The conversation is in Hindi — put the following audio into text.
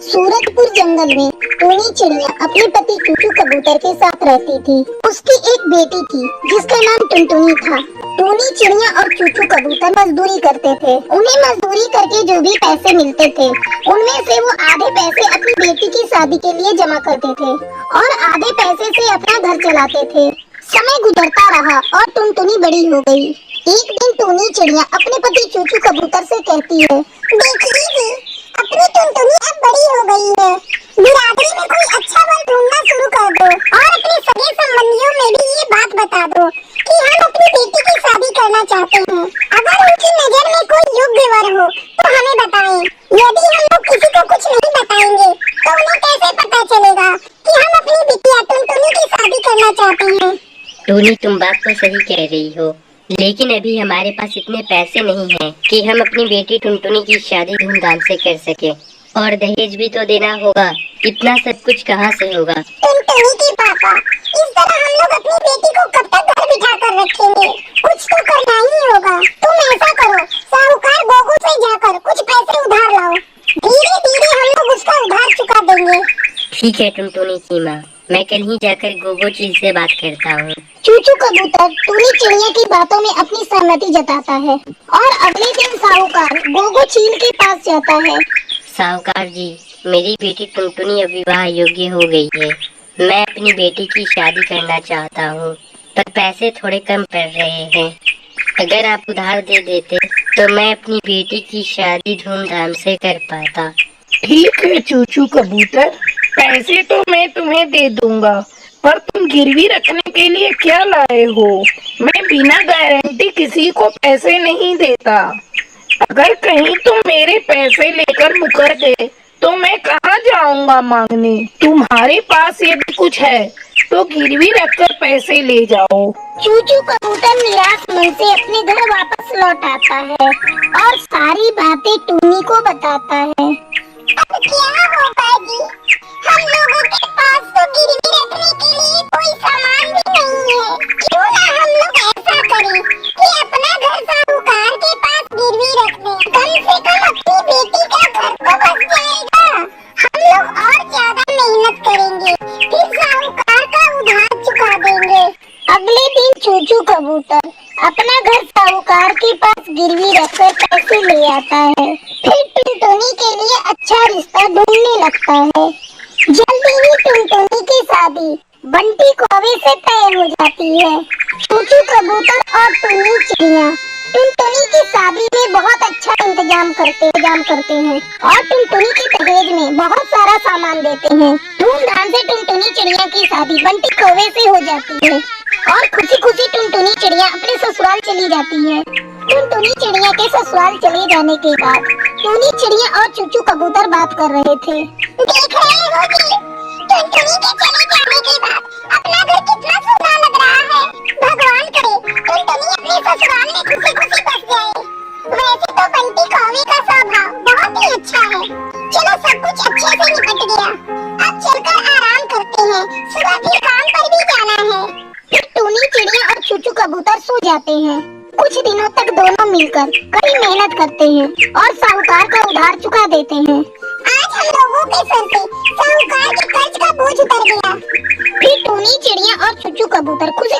सूरजपुर जंगल में टूनी चिड़िया अपने पति चूचू कबूतर के साथ रहती थी। उसकी एक बेटी थी जिसका नाम टुनटुनी था। टूनी चिड़िया और चूचू कबूतर मजदूरी करते थे। उन्हें मजदूरी करके जो भी पैसे मिलते थे उनमें से वो आधे पैसे अपनी बेटी की शादी के लिए जमा करते थे और आधे पैसे से अपना घर चलाते थे। समय गुजरता रहा और टुनटुनी बड़ी हो गई। एक दिन टूनी चिड़िया अपने पति चूचू कबूतर से कहती है, देखिए जी, अपनी टुनटुनी अब बड़ी हो गई है। बिरादरी में कोई अच्छा वर ढूंढना शुरू कर दो और अपने सगे संबंधियों में भी ये बात बता दो कि हम अपनी बेटी की शादी करना चाहते हैं। अगर उनकी नजर में कोई योग्य वर हो तो हमें बताएं। यदि हम लोग किसी को कुछ नहीं बताएंगे तो उन्हें कैसे पता चलेगा कि हम अपनी बिटिया टुनटुनी की शादी करना चाहते हैं। टूनी, तुम बात तो सही कह रही हो, लेकिन अभी हमारे पास इतने पैसे नहीं हैं कि हम अपनी बेटी टुनटुनी की शादी धूमधाम से कर सके, और दहेज भी तो देना होगा। इतना सब कुछ कहाँ से होगा? टुनटुनी के पापा, इस तरह हम लोग अपनी बेटी को कब तक घर बिठा कर रखेंगे? कुछ तो करना ही होगा। तुम ऐसा करो, साहूकार गोगो से जाकर कुछ पैसे उधार लाओ। धीरे धीरे हम लोग उसका उधार चुका देंगे। ठीक है टुनटुनी की माँ, मैं कल ही जाकर गोगो चील से बात करता हूँ। चूचू कबूतर टूनी चिड़िया की बातों में अपनी सहमति जताता है और अगले दिन साहूकार गोगो चील के पास जाता है। साहूकार जी, मेरी बेटी टुनटुनी अब विवाह योग्य हो गई है। मैं अपनी बेटी की शादी करना चाहता हूँ, पर पैसे थोड़े कम पड़ रहे हैं। अगर आप उधार दे देते तो मैं अपनी बेटी की शादी धूमधाम से कर पाता। ठीक है चूचू कबूतर, पैसे तो मैं तुम्हें दे दूंगा, पर तुम गिरवी रखने के लिए क्या लाए हो? मैं बिना गारंटी किसी को पैसे नहीं देता। अगर कहीं तुम मेरे पैसे लेकर मुकर गए तो मैं कहाँ जाऊंगा मांगने? तुम्हारे पास यदि कुछ है तो गिरवी रखकर पैसे ले जाओ। चूचू कबूतर निराश मन से अपने घर वापस लौट आता है और सारी बातें टूनी को बताता है। अब क्या होगा जी? हम लोगों के पास तो गिरवी रखने के लिए कोई सामान भी नहीं है। क्यों ना हम लोग ऐसा करें कि अपना घर साहूकार के पास गिरवी रख दें। कम से कम अपनी बेटी का घर तो बच जाएगा। हम लोग और ज्यादा मेहनत करेंगे, फिर साहूकार का उधार चुका देंगे। अगले दिन चूचू कबूतर अपना घर साहूकार के पास गिरवी रखकर पैसे ले आता है। फिर टुनटुनी के लिए अच्छा रिश्ता ढूंढने लगता है। जल्दी ही टुनटुनी की शादी बंटी कौवे से तय हो जाती है। चूचू कबूतर और टूनी चिड़िया टुनटुनी की शादी में बहुत अच्छा इंतजाम करते हैं और टुनटुनी के दहेज में बहुत सारा सामान देते हैं। धूमधाम से टुनटुनी चिड़िया की शादी बंटी कौवे से हो जाती है और खुशी खुशी टुनटुनी चिड़िया अपने ससुराल चली जाती है। टुनटुनी चिड़िया के ससुराल चले जाने के बाद टूनी चिड़िया और चूचू कबूतर बात कर रहे थे। देख रहे हो जी, टुनटुनी के चले जाने के बाद अपना घर कितना सुंदर लग रहा है। भगवान करे टुनटुनी अपने ससुराल में खुशी खुशी बस जाए। वैसे तो बंटी कौवे का स्वभाव बहुत ही अच्छा है। चलो, सब कुछ अच्छे से निपट गया। अब चलकर आराम करते हैं, सुबह फिर काम पर भी जाना है। फिर टूनी चिड़िया और चूचू कबूतर सो जाते हैं। कुछ दिनों तक दोनों मिलकर कड़ी मेहनत करते हैं और साहूकार का उधार चुका देते हैं। आज हम लोगों के सर से साहूकार के कर्ज का बोझ उतर गया। फिर टूनी चिड़िया और चूचू कबूतर खुशी